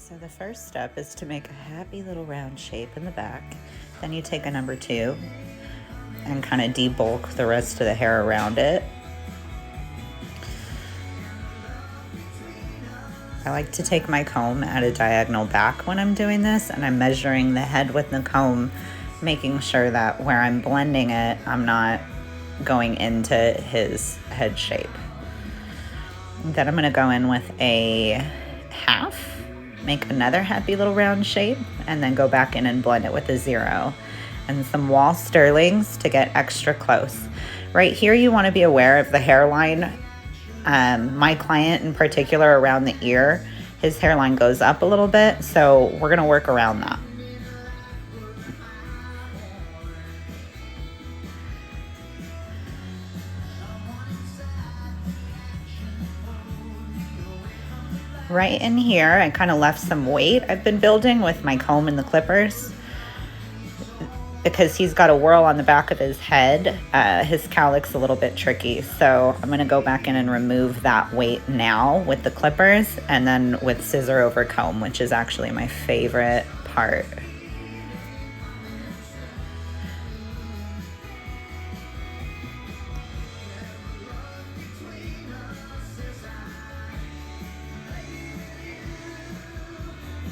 So the first step is to make a happy little round shape in the back. Then you take a number 2 and kind of debulk the rest of the hair around it. I like to take my comb at a diagonal back when I'm doing this, and I'm measuring the head with the comb, making sure that where I'm blending it, I'm not going into his head shape. Then I'm going to go in with a half, make another happy little round shape, and then go back in and blend it with a 0 and some wall sterlings to get extra close. Right here, you want to be aware of the hairline. My client in particular, around the ear, his hairline goes up a little bit, so we're going to work around that. Right in here, I kind of left some weight I've been building with my comb and the clippers, because he's got a whirl on the back of his head. His cowlick's a little bit tricky, so I'm going to go back in and remove that weight now with the clippers, and then with Scissor-over-comb, which is actually my favorite part.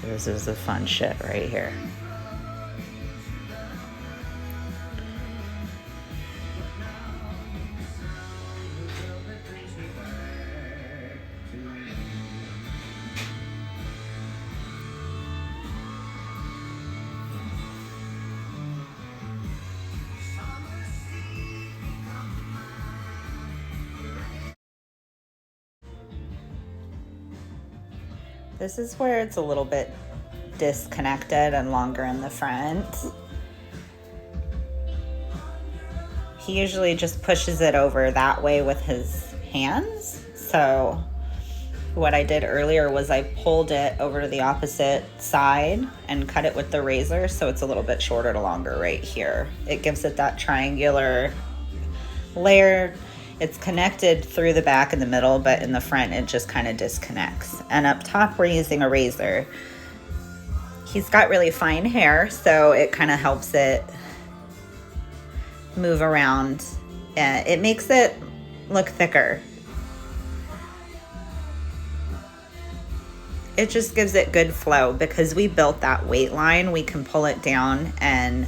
This is the fun shit right here. This is where it's a little bit disconnected and longer in the front. He usually just pushes it over that way with his hands. So what I did earlier was I pulled it over to the opposite side and cut it with the razor, so it's a little bit shorter to longer right here. It gives it that triangular layer. It's connected through the back and the middle, but in the front it just kind of disconnects. And up top we're using a razor. He's got really fine hair, so it kind of helps it move around. It makes it look thicker. It just gives it good flow. Because we built that weight line, we can pull it down and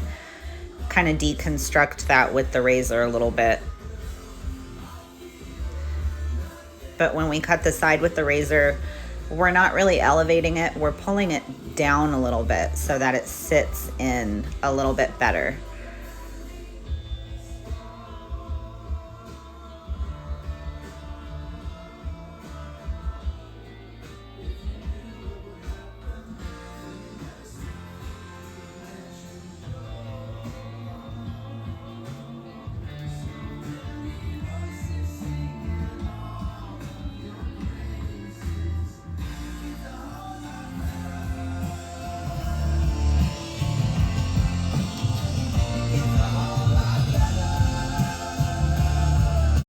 kind of deconstruct that with the razor a little bit. But when we cut the side with the razor, we're not really elevating it. We're pulling it down a little bit so that it sits in a little bit better.